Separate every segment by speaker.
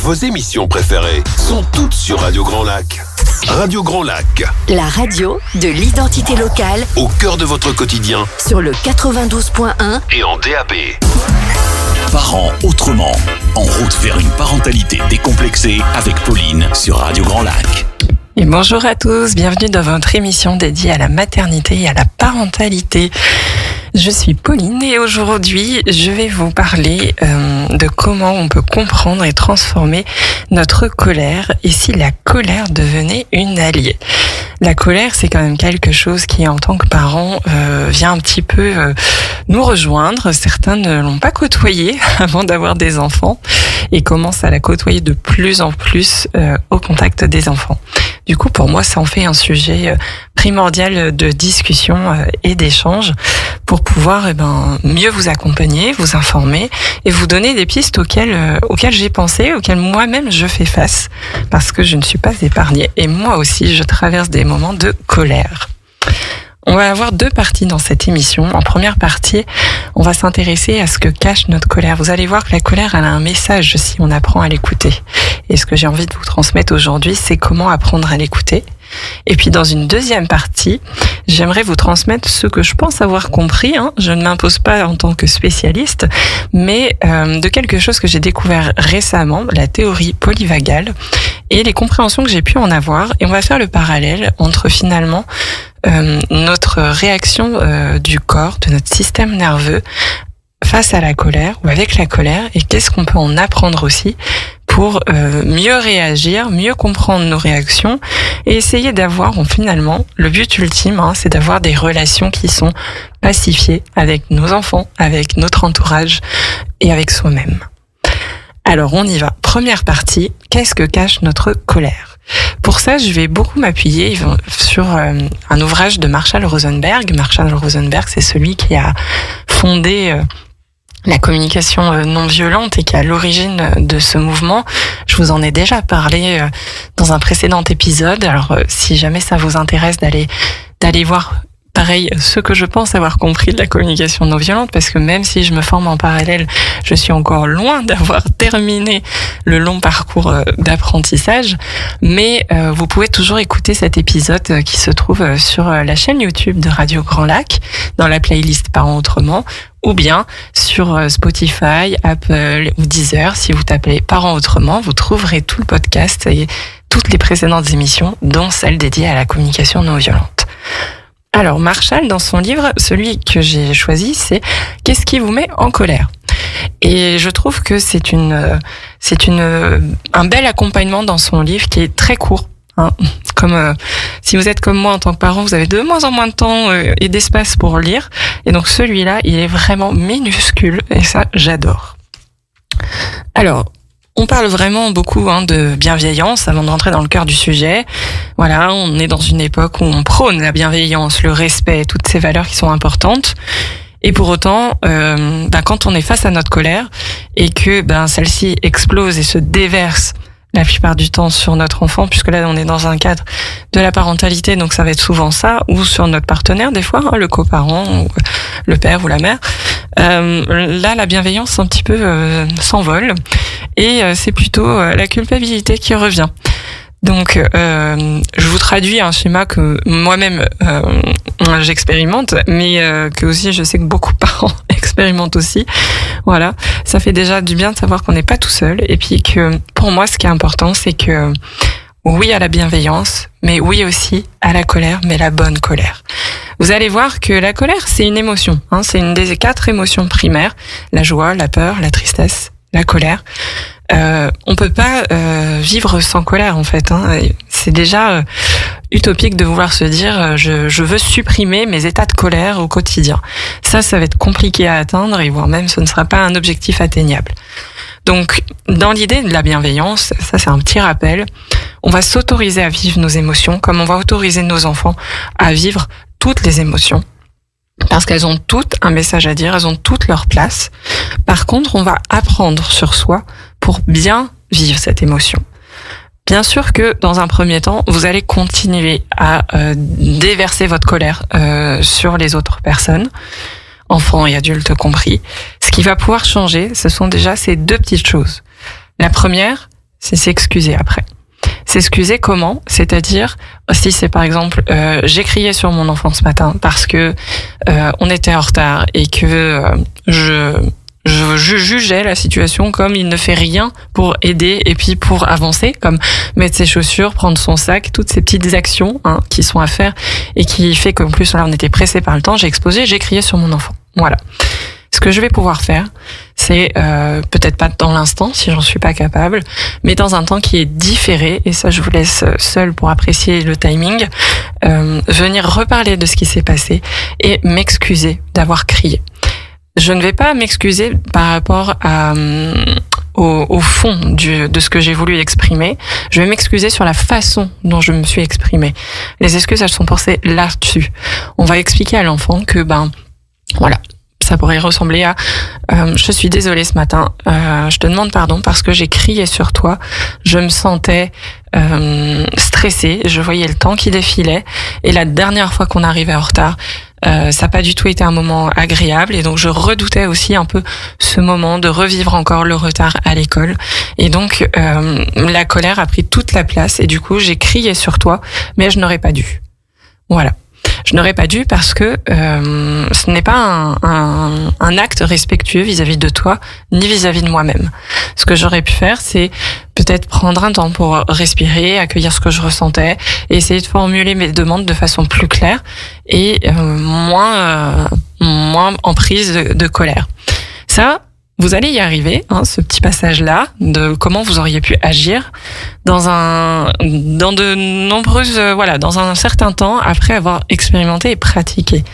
Speaker 1: Vos émissions préférées sont toutes sur Radio Grand Lac. Radio Grand Lac,
Speaker 2: la radio de l'identité locale,
Speaker 1: au cœur de votre quotidien,
Speaker 2: sur le 92.1
Speaker 1: et en DAB.
Speaker 3: Parents autrement, en route vers une parentalité décomplexée avec Pauline sur Radio Grand Lac.
Speaker 4: Et bonjour à tous, bienvenue dans votre émission dédiée à la maternité et à la parentalité. Je suis Pauline et aujourd'hui je vais vous parler de comment on peut comprendre et transformer notre colère et si la colère devenait une alliée. La colère, c'est quand même quelque chose qui, en tant que parent, vient un petit peu nous rejoindre. Certains ne l'ont pas côtoyée avant d'avoir des enfants et commencent à la côtoyer de plus en plus au contact des enfants. Du coup, pour moi, ça en fait un sujet primordial de discussion et d'échange pour pouvoir mieux vous accompagner, vous informer et vous donner des pistes auxquelles j'ai pensé, auxquelles moi-même je fais face parce que je ne suis pas épargnée et moi aussi je traverse des moments de colère. On va avoir deux parties dans cette émission. En première partie, on va s'intéresser à ce que cache notre colère. Vous allez voir que la colère, elle a un message si on apprend à l'écouter. Et ce que j'ai envie de vous transmettre aujourd'hui, c'est comment apprendre à l'écouter. Et puis dans une deuxième partie, j'aimerais vous transmettre ce que je pense avoir compris. Je ne m'impose pas en tant que spécialiste, mais de quelque chose que j'ai découvert récemment, la théorie polyvagale, et les compréhensions que j'ai pu en avoir. Et on va faire le parallèle entre finalement notre réaction du corps, de notre système nerveux face à la colère ou avec la colère, et qu'est-ce qu'on peut en apprendre aussi pour mieux réagir, mieux comprendre nos réactions et essayer d'avoir finalement, le but ultime, c'est d'avoir des relations qui sont pacifiées avec nos enfants, avec notre entourage et avec soi-même. Alors on y va. Première partie, qu'est-ce que cache notre colère ? Pour ça, je vais beaucoup m'appuyer sur un ouvrage de Marshall Rosenberg. Marshall Rosenberg, c'est celui qui a fondé la communication non violente et qui est à l'origine de ce mouvement. Je vous en ai déjà parlé dans un précédent épisode. Alors, si jamais ça vous intéresse d'aller voir pareil, ce que je pense avoir compris de la communication non violente, parce que même si je me forme en parallèle, je suis encore loin d'avoir terminé le long parcours d'apprentissage, mais vous pouvez toujours écouter cet épisode qui se trouve sur la chaîne YouTube de Radio Grand Lac, dans la playlist Parents Autrement, ou bien sur Spotify, Apple ou Deezer. Si vous tapez Parents Autrement, vous trouverez tout le podcast et toutes les précédentes émissions, dont celle dédiée à la communication non violente. Alors Marshall, dans son livre, celui que j'ai choisi, c'est « Qu'est-ce qui vous met en colère ?» Et je trouve que c'est un bel accompagnement dans son livre qui est très court. Comme si vous êtes comme moi en tant que parent, vous avez de moins en moins de temps et d'espace pour lire. Et donc celui-là, il est vraiment minuscule et ça, j'adore. Alors, on parle vraiment beaucoup de bienveillance avant de rentrer dans le cœur du sujet. Voilà, on est dans une époque où on prône la bienveillance, le respect, toutes ces valeurs qui sont importantes. Et pour autant, quand on est face à notre colère et que celle-ci explose et se déverse la plupart du temps sur notre enfant, puisque là on est dans un cadre de la parentalité, donc ça va être souvent ça, ou sur notre partenaire des fois, le coparent, ou le père ou la mère. Là, la bienveillance un petit peu s'envole et c'est plutôt la culpabilité qui revient. Donc, je vous traduis un schéma que moi-même j'expérimente, mais que aussi je sais que beaucoup de parents expérimentent aussi. Voilà, ça fait déjà du bien de savoir qu'on n'est pas tout seul, et puis que pour moi, ce qui est important, c'est que oui à la bienveillance, mais oui aussi à la colère, mais la bonne colère. Vous allez voir que la colère, c'est une émotion. C'est une des 4 émotions primaires: la joie, la peur, la tristesse, la colère. On peut pas vivre sans colère en fait. C'est déjà utopique de vouloir se dire je veux supprimer mes états de colère au quotidien. Ça va être compliqué à atteindre et voire même ce ne sera pas un objectif atteignable. Donc dans l'idée de la bienveillance, ça c'est un petit rappel, on va s'autoriser à vivre nos émotions comme on va autoriser nos enfants à vivre toutes les émotions. Parce qu'elles ont toutes un message à dire, elles ont toutes leur place. Par contre, on va apprendre sur soi pour bien vivre cette émotion. Bien sûr que dans un premier temps, vous allez continuer à déverser votre colère sur les autres personnes, enfants et adultes compris. Ce qui va pouvoir changer, ce sont déjà ces 2 petites choses. La première, c'est s'excuser après. S'excuser comment? C'est-à-dire, si c'est par exemple, j'ai crié sur mon enfant ce matin parce que on était en retard et que je jugeais la situation comme il ne fait rien pour aider et puis pour avancer, comme mettre ses chaussures, prendre son sac, toutes ces petites actions qui sont à faire et qui fait qu'en plus là on était pressé par le temps, j'ai crié sur mon enfant. Voilà. Ce que je vais pouvoir faire, c'est peut-être pas dans l'instant si j'en suis pas capable, mais dans un temps qui est différé, et ça je vous laisse seul pour apprécier le timing, venir reparler de ce qui s'est passé et m'excuser d'avoir crié. Je ne vais pas m'excuser par rapport au fond de ce que j'ai voulu exprimer. Je vais m'excuser sur la façon dont je me suis exprimée. Les excuses, elles sont pensées là-dessus. On va expliquer à l'enfant que, voilà, ça pourrait ressembler à je suis désolée ce matin, je te demande pardon parce que j'ai crié sur toi, je me sentais stressée, je voyais le temps qui défilait et la dernière fois qu'on arrivait en retard, ça n'a pas du tout été un moment agréable et donc je redoutais aussi un peu ce moment de revivre encore le retard à l'école et donc la colère a pris toute la place et du coup j'ai crié sur toi mais je n'aurais pas dû. Voilà. Je n'aurais pas dû parce que ce n'est pas un acte respectueux vis-à-vis de toi, ni vis-à-vis de moi-même. Ce que j'aurais pu faire, c'est peut-être prendre un temps pour respirer, accueillir ce que je ressentais, et essayer de formuler mes demandes de façon plus claire et moins en prise de colère. Ça, vous allez y arriver, ce petit passage-là, de comment vous auriez pu agir dans dans un certain temps après avoir expérimenté et pratiqué.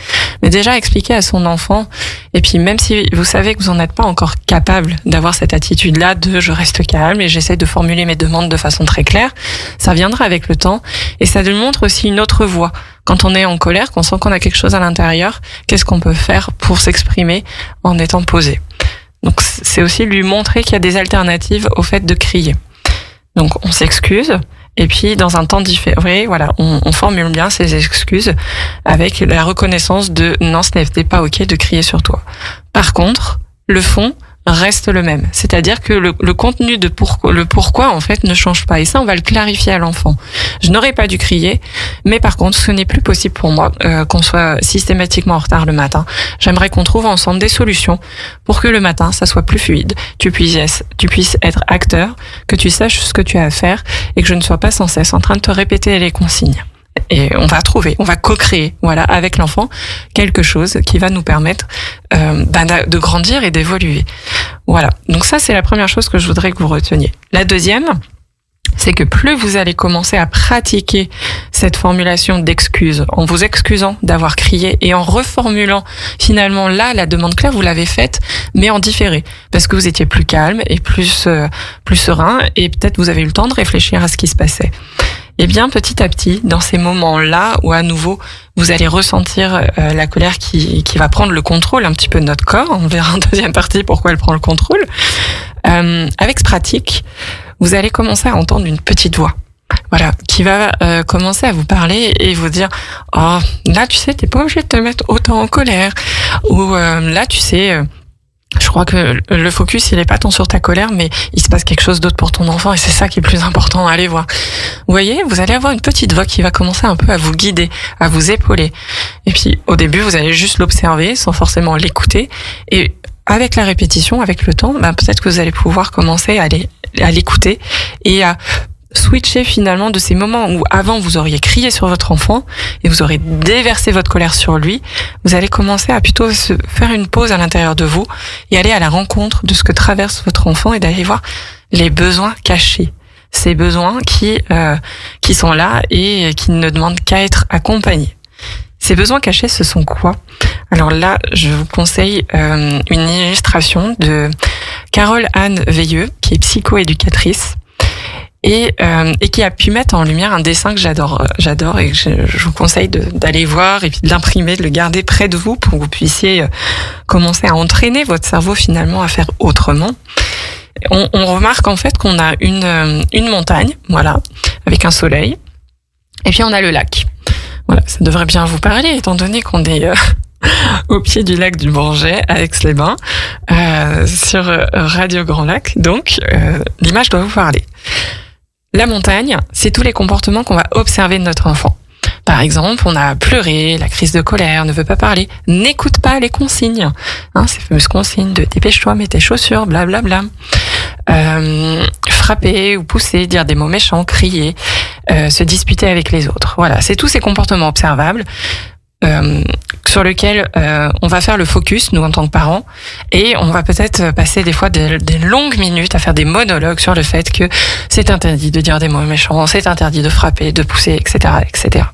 Speaker 4: Mais déjà expliquer à son enfant, et puis même si vous savez que vous n'en êtes pas encore capable d'avoir cette attitude-là de je reste calme et j'essaie de formuler mes demandes de façon très claire, ça viendra avec le temps et ça lui montre aussi une autre voie. Quand on est en colère, qu'on sent qu'on a quelque chose à l'intérieur, qu'est-ce qu'on peut faire pour s'exprimer en étant posé? Donc c'est aussi lui montrer qu'il y a des alternatives au fait de crier. Donc on s'excuse et puis dans un temps différé, voilà, on formule bien ses excuses avec la reconnaissance de non, ce n'était pas ok de crier sur toi. Par contre, le fond reste le même. C'est-à-dire que le contenu de le pourquoi, en fait, ne change pas. Et ça, on va le clarifier à l'enfant. Je n'aurais pas dû crier, mais par contre, ce n'est plus possible pour moi qu'on soit systématiquement en retard le matin. J'aimerais qu'on trouve ensemble des solutions pour que le matin, ça soit plus fluide, tu puisses être acteur, que tu saches ce que tu as à faire et que je ne sois pas sans cesse en train de te répéter les consignes. Et on va co-créer, voilà, avec l'enfant, quelque chose qui va nous permettre de grandir et d'évoluer. Voilà. Donc ça, c'est la première chose que je voudrais que vous reteniez. La deuxième, c'est que plus vous allez commencer à pratiquer cette formulation d'excuses, en vous excusant d'avoir crié et en reformulant finalement là, la demande claire, vous l'avez faite, mais en différé, parce que vous étiez plus calme et plus serein et peut-être vous avez eu le temps de réfléchir à ce qui se passait. Eh bien, petit à petit, dans ces moments-là où à nouveau vous allez ressentir la colère qui va prendre le contrôle un petit peu de notre corps, on verra en deuxième partie pourquoi elle prend le contrôle, avec ce pratique, vous allez commencer à entendre une petite voix. Voilà, qui va commencer à vous parler et vous dire « Oh, là, tu sais, t'es pas obligé de te mettre autant en colère. » Ou là, tu sais... je crois que le focus, il est pas tant sur ta colère, mais il se passe quelque chose d'autre pour ton enfant et c'est ça qui est plus important à aller voir. Vous voyez, vous allez avoir une petite voix qui va commencer un peu à vous guider, à vous épauler. Et puis, au début, vous allez juste l'observer sans forcément l'écouter. Et avec la répétition, avec le temps, peut-être que vous allez pouvoir commencer à l'écouter et à switcher finalement de ces moments où avant vous auriez crié sur votre enfant et vous aurez déversé votre colère sur lui, vous allez commencer à plutôt faire une pause à l'intérieur de vous et aller à la rencontre de ce que traverse votre enfant et d'aller voir les besoins cachés. Ces besoins qui sont là et qui ne demandent qu'à être accompagnés. Ces besoins cachés, ce sont quoi? Alors là, je vous conseille une illustration de Carole Anne Veilleux, qui est psychoéducatrice, et qui a pu mettre en lumière un dessin que j'adore et que je vous conseille d'aller voir et puis de l'imprimer, de le garder près de vous pour que vous puissiez commencer à entraîner votre cerveau finalement à faire autrement. On remarque en fait qu'on a une montagne, voilà, avec un soleil, et puis on a le lac. Voilà, ça devrait bien vous parler étant donné qu'on est au pied du lac du Bourget, à Aix-les-Bains, sur Radio Grand Lac. Donc, l'image doit vous parler. La montagne, c'est tous les comportements qu'on va observer de notre enfant. Par exemple, on a pleuré, la crise de colère, ne veut pas parler, n'écoute pas les consignes. Ces fameuses consignes de dépêche-toi, mets tes chaussures, blablabla. Frapper ou pousser, dire des mots méchants, crier, se disputer avec les autres. Voilà, c'est tous ces comportements observables sur lesquels on va faire le focus, nous en tant que parents, et on va peut-être passer des fois des longues minutes à faire des monologues sur le fait que c'est interdit de dire des mots méchants, c'est interdit de frapper, de pousser, etc., etc.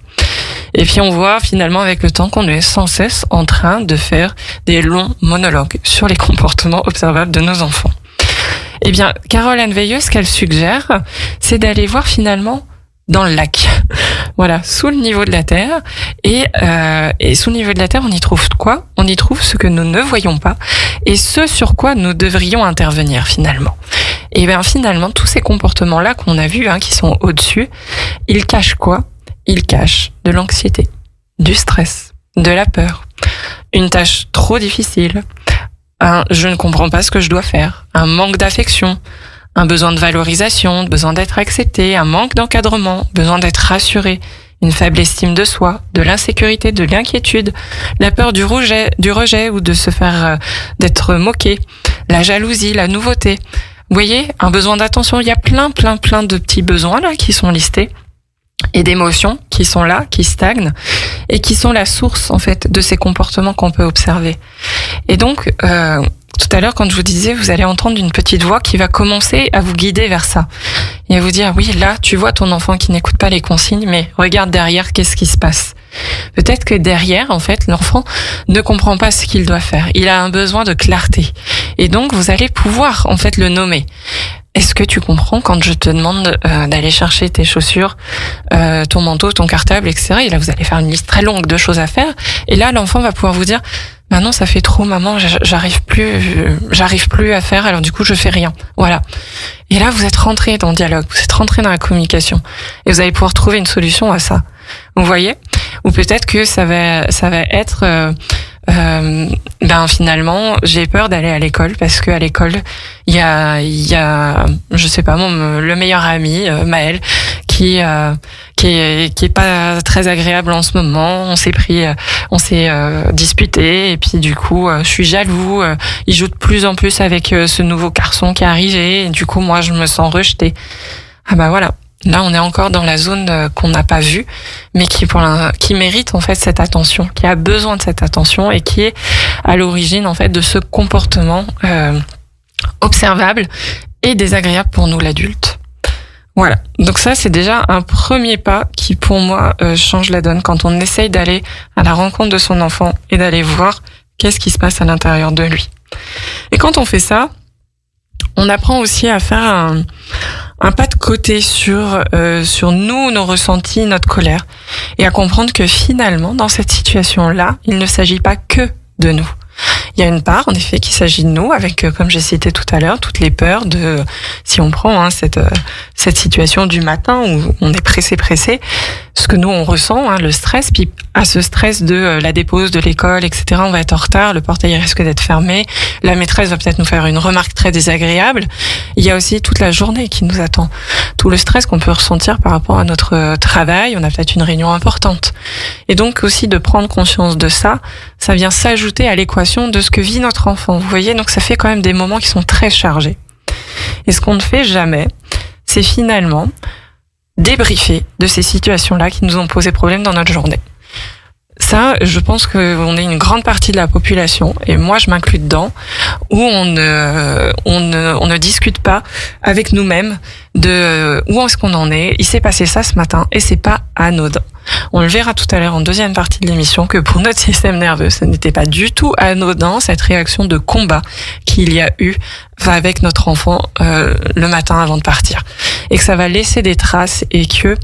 Speaker 4: Et puis on voit finalement avec le temps qu'on est sans cesse en train de faire des longs monologues sur les comportements observables de nos enfants. Eh bien, Caroline Veilleux, ce qu'elle suggère, c'est d'aller voir finalement dans le lac. Voilà, sous le niveau de la Terre. Et sous le niveau de la Terre, on y trouve quoi? On y trouve ce que nous ne voyons pas et ce sur quoi nous devrions intervenir finalement. Et bien finalement, tous ces comportements-là qu'on a vus, qui sont au-dessus, ils cachent quoi? Ils cachent de l'anxiété, du stress, de la peur, une tâche trop difficile, je ne comprends pas ce que je dois faire, un manque d'affection, un besoin de valorisation, besoin d'être accepté, un manque d'encadrement, besoin d'être rassuré, une faible estime de soi, de l'insécurité, de l'inquiétude, la peur du rejet ou de se faire d'être moqué, la jalousie, la nouveauté. Vous voyez, un besoin d'attention, il y a plein de petits besoins là qui sont listés et d'émotions qui sont là, qui stagnent et qui sont la source en fait de ces comportements qu'on peut observer. Et donc tout à l'heure, quand je vous disais, vous allez entendre une petite voix qui va commencer à vous guider vers ça. Et à vous dire, oui, là, tu vois ton enfant qui n'écoute pas les consignes, mais regarde derrière, qu'est-ce qui se passe? Peut-être que derrière, en fait, l'enfant ne comprend pas ce qu'il doit faire. Il a un besoin de clarté. Et donc, vous allez pouvoir, en fait, le nommer. Est-ce que tu comprends quand je te demande d'aller chercher tes chaussures, ton manteau, ton cartable, etc. Et là, vous allez faire une liste très longue de choses à faire. Et là, l'enfant va pouvoir vous dire, non, ça fait trop, maman, j'arrive plus à faire, alors du coup, je fais rien. Voilà. Et là, vous êtes rentré dans le dialogue, vous êtes rentré dans la communication. Et vous allez pouvoir trouver une solution à ça. Vous voyez? Ou peut-être que ça va être, finalement, j'ai peur d'aller à l'école parce que à l'école, il y a, je sais pas, le meilleur ami, Maël, qui est pas très agréable en ce moment. On s'est disputé et puis du coup, je suis jaloux. Il joue de plus en plus avec ce nouveau garçon qui est arrivé et du coup, moi, je me sens rejetée. Ah bah voilà. Là, on est encore dans la zone qu'on n'a pas vue, mais qui mérite en fait cette attention, qui a besoin de cette attention et qui est à l'origine en fait de ce comportement observable et désagréable pour nous l'adulte. Voilà. Donc ça, c'est déjà un premier pas qui, pour moi, change la donne quand on essaye d'aller à la rencontre de son enfant et d'aller voir qu'est-ce qui se passe à l'intérieur de lui. Et quand on fait ça, on apprend aussi à faire un pas de côté sur nous, nos ressentis, notre colère, et à comprendre que finalement, dans cette situation-là, il ne s'agit pas que de nous. Il y a une part, en effet, qui s'agit de nous, avec, comme j'ai cité tout à l'heure, toutes les peurs de, si on prend cette situation du matin où on est pressé, ce que nous on ressent, le stress, puis à ce stress de la dépose de l'école, etc., on va être en retard, le portail risque d'être fermé, la maîtresse va peut-être nous faire une remarque très désagréable. Il y a aussi toute la journée qui nous attend, tout le stress qu'on peut ressentir par rapport à notre travail, on a peut-être une réunion importante. Et donc aussi de prendre conscience de ça, ça vient s'ajouter à l'équation de ce que vit notre enfant. Vous voyez, donc ça fait quand même des moments qui sont très chargés. Et ce qu'on ne fait jamais, c'est finalement débriefer de ces situations-là qui nous ont posé problème dans notre journée. Ça, je pense qu'on est une grande partie de la population, et moi je m'inclus dedans, où on ne discute pas avec nous-mêmes de où est-ce qu'on en est. Il s'est passé ça ce matin, et c'est pas anodin. On le verra tout à l'heure en deuxième partie de l'émission que pour notre système nerveux, ce n'était pas du tout anodin, cette réaction de combat qu'il y a eu avec notre enfant le matin avant de partir. Et que ça va laisser des traces et que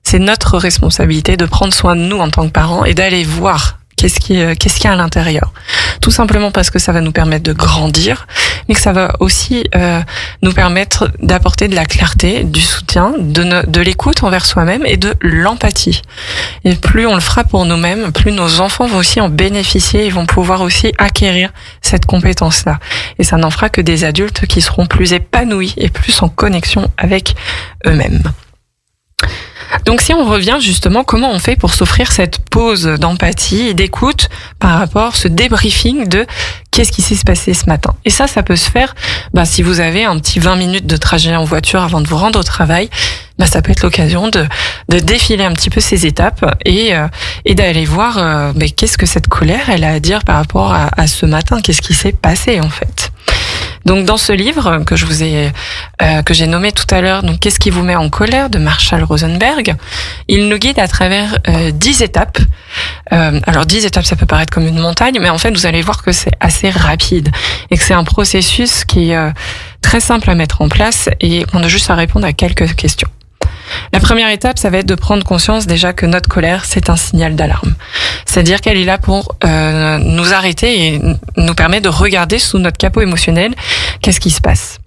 Speaker 4: c'est notre responsabilité de prendre soin de nous en tant que parents et d'aller voir Qu'est-ce qu'il y a à l'intérieur? Tout simplement parce que ça va nous permettre de grandir, mais que ça va aussi nous permettre d'apporter de la clarté, du soutien, de l'écoute envers soi-même et de l'empathie. Et plus on le fera pour nous-mêmes, plus nos enfants vont aussi en bénéficier et vont pouvoir aussi acquérir cette compétence-là. Et ça n'en fera que des adultes qui seront plus épanouis et plus en connexion avec eux-mêmes. Donc si on revient justement, comment on fait pour s'offrir cette pause d'empathie et d'écoute par rapport à ce débriefing de qu'est-ce qui s'est passé ce matin. Et ça peut se faire si vous avez un petit 20 minutes de trajet en voiture avant de vous rendre au travail, ça peut être l'occasion de défiler un petit peu ces étapes et d'aller voir qu'est-ce que cette colère elle a à dire par rapport à ce matin, qu'est-ce qui s'est passé en fait. Donc dans ce livre que j'ai nommé tout à l'heure, donc qu'est-ce qui vous met en colère de Marshall Rosenberg, il nous guide à travers 10 étapes. Alors 10 étapes, ça peut paraître comme une montagne, mais en fait vous allez voir que c'est assez rapide et que c'est un processus qui est très simple à mettre en place et on a juste à répondre à quelques questions. La première étape, ça va être de prendre conscience déjà que notre colère, c'est un signal d'alarme. C'est-à-dire qu'elle est là pour nous arrêter et nous permettre de regarder sous notre capot émotionnel qu'est-ce qui se passe.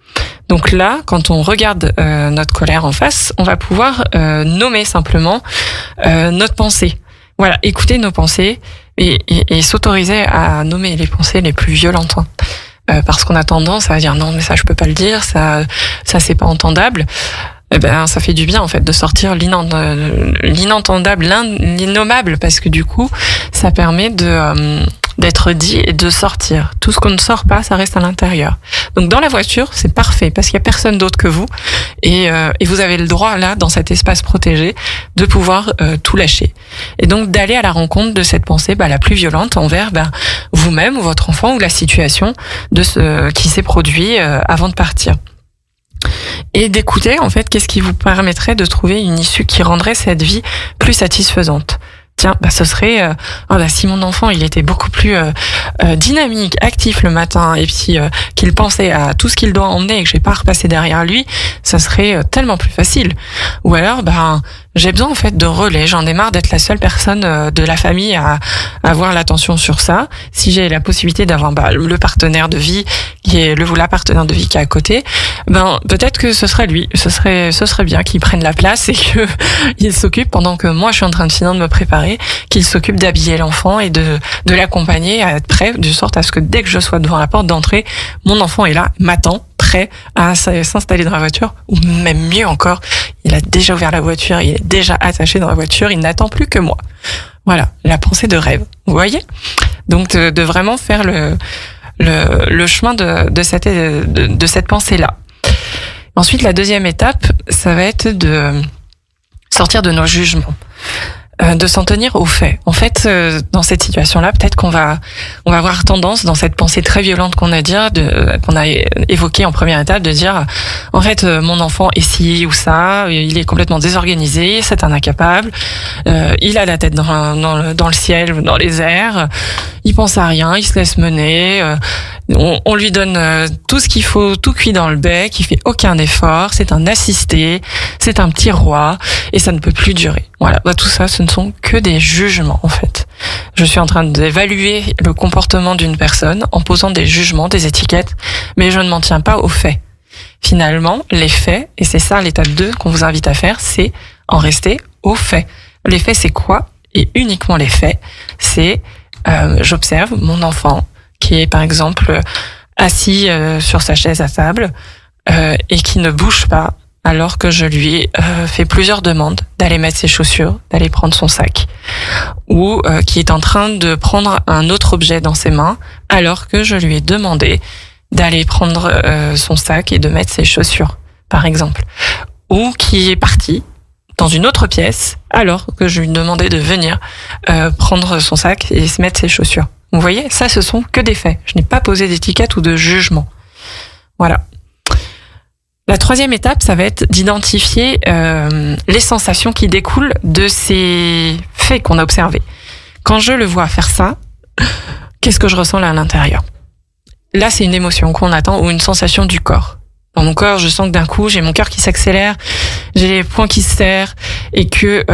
Speaker 4: Donc là, quand on regarde notre colère en face, on va pouvoir nommer simplement notre pensée. Voilà, écouter nos pensées et s'autoriser à nommer les pensées les plus violentes. Parce qu'on a tendance à dire non, mais ça je peux pas le dire, ça c'est pas entendable. Ça fait du bien en fait de sortir l'inentendable, l'innommable, parce que du coup ça permet d'être dit et de sortir. Tout ce qu'on ne sort pas, ça reste à l'intérieur. Donc dans la voiture, c'est parfait parce qu'il y a personne d'autre que vous et vous avez le droit là, dans cet espace protégé, de pouvoir tout lâcher. Et donc d'aller à la rencontre de cette pensée la plus violente envers vous-même ou votre enfant ou la situation de ce qui s'est produit avant de partir. Et d'écouter en fait qu'est-ce qui vous permettrait de trouver une issue qui rendrait cette vie plus satisfaisante. Tiens, ce serait si mon enfant il était beaucoup plus dynamique, actif le matin et puis qu'il pensait à tout ce qu'il doit emmener et que j'ai pas à repasser derrière lui, ça serait tellement plus facile. Ou alors j'ai besoin en fait de relais, j'en ai marre d'être la seule personne de la famille à avoir l'attention sur ça. Si j'ai la possibilité d'avoir le partenaire de vie qui est la partenaire de vie qui est à côté, peut-être que ce serait lui, ce serait bien qu'il prenne la place et que il s'occupe pendant que moi je suis en train de me préparer, qu'il s'occupe d'habiller l'enfant et de l'accompagner à être prêt, de sorte à ce que dès que je sois devant la porte d'entrée, mon enfant est là, m'attend, prêt à s'installer dans la voiture, ou même mieux encore, il a déjà ouvert la voiture, il est déjà attaché dans la voiture, il n'attend plus que moi. Voilà, la pensée de rêve, vous voyez? Donc de vraiment faire le chemin de cette pensée-là. Ensuite, la deuxième étape, ça va être de sortir de nos jugements. De s'en tenir aux faits. En fait, dans cette situation-là, peut-être qu'on va avoir tendance, dans cette pensée très violente qu'on a évoquée en première étape, de dire, en fait, mon enfant est ci ou ça, il est complètement désorganisé, c'est un incapable, il a la tête dans le ciel, dans les airs, il pense à rien, il se laisse mener, on lui donne tout ce qu'il faut, tout cuit dans le bec, il fait aucun effort, c'est un assisté, c'est un petit roi, et ça ne peut plus durer. Voilà, tout ça, ce ne sont que des jugements en fait. Je suis en train d'évaluer le comportement d'une personne en posant des jugements, des étiquettes, mais je ne m'en tiens pas aux faits. Finalement, les faits, et c'est ça l'étape 2 qu'on vous invite à faire, c'est en rester aux faits. Les faits, c'est quoi? Et uniquement les faits, c'est j'observe mon enfant qui est par exemple assis sur sa chaise à table et qui ne bouge pas alors que je lui fais plusieurs demandes d'aller mettre ses chaussures, d'aller prendre son sac, ou qui est en train de prendre un autre objet dans ses mains alors que je lui ai demandé d'aller prendre son sac et de mettre ses chaussures, par exemple, ou qui est parti dans une autre pièce alors que je lui demandais de venir prendre son sac et se mettre ses chaussures. Vous voyez, ça ce sont que des faits. Je n'ai pas posé d'étiquette ou de jugement. Voilà. La troisième étape, ça va être d'identifier les sensations qui découlent de ces faits qu'on a observés. Quand je le vois faire ça, qu'est-ce que je ressens là à l'intérieur? Là, c'est une émotion qu'on attend ou une sensation du corps. dans mon corps, je sens que d'un coup, j'ai mon cœur qui s'accélère, j'ai les poings qui se serrent et que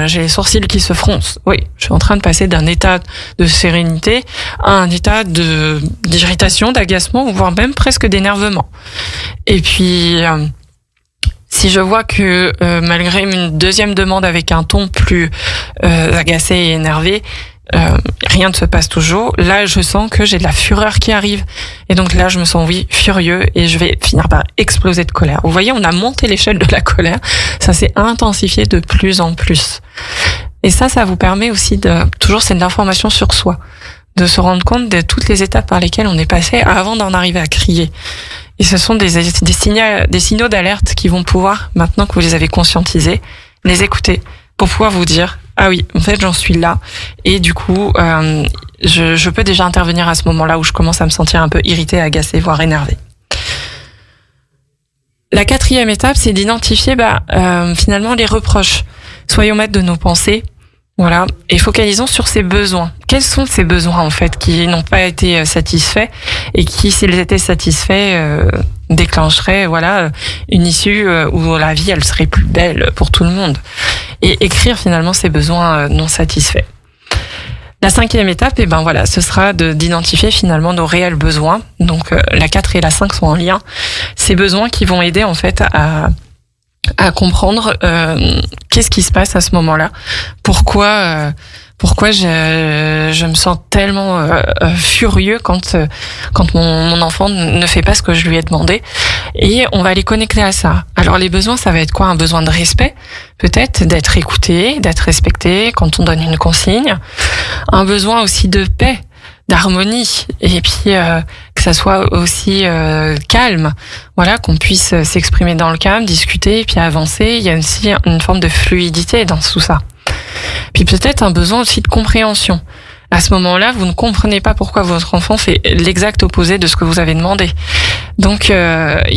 Speaker 4: j'ai les sourcils qui se froncent. Oui, je suis en train de passer d'un état de sérénité à un état d'irritation, d'agacement, voire même presque d'énervement. Et puis, si je vois que malgré une deuxième demande avec un ton plus agacé et énervé, rien ne se passe toujours. Là, je sens que j'ai de la fureur qui arrive. Et donc là, je me sens, furieux et je vais finir par exploser de colère. Vous voyez, on a monté l'échelle de la colère. Ça s'est intensifié de plus en plus. Et ça vous permet aussi toujours, c'est de l'information sur soi. De se rendre compte de toutes les étapes par lesquelles on est passé avant d'en arriver à crier. Et ce sont des signaux d'alerte qui vont pouvoir, maintenant que vous les avez conscientisés, les écouter pour pouvoir vous dire, ah oui, en fait, j'en suis là. Et du coup, je peux déjà intervenir à ce moment-là où je commence à me sentir un peu irritée, agacée, voire énervée. La 4e étape, c'est d'identifier finalement les reproches. Soyons maîtres de nos pensées. Voilà, et focalisons sur ses besoins. Quels sont ces besoins en fait qui n'ont pas été satisfaits et qui, s'ils étaient satisfaits, déclencheraient une issue où la vie elle serait plus belle pour tout le monde. Et écrire finalement ces besoins non satisfaits. La 5e étape, ce sera d'identifier finalement nos réels besoins. Donc la 4 et la 5 sont en lien. Ces besoins qui vont aider en fait à comprendre qu'est-ce qui se passe à ce moment-là, pourquoi je me sens tellement furieux quand mon enfant ne fait pas ce que je lui ai demandé, et on va les connecter à ça. Alors les besoins, ça va être quoi? Un besoin de respect, peut-être, d'être écouté, d'être respecté quand on donne une consigne, un besoin aussi de paix, d'harmonie, et puis que ça soit aussi calme, qu'on puisse s'exprimer dans le calme, discuter et puis avancer. Il y a aussi une forme de fluidité dans tout ça. Puis peut-être un besoin aussi de compréhension. À ce moment-là, vous ne comprenez pas pourquoi votre enfant fait l'exact opposé de ce que vous avez demandé. Donc il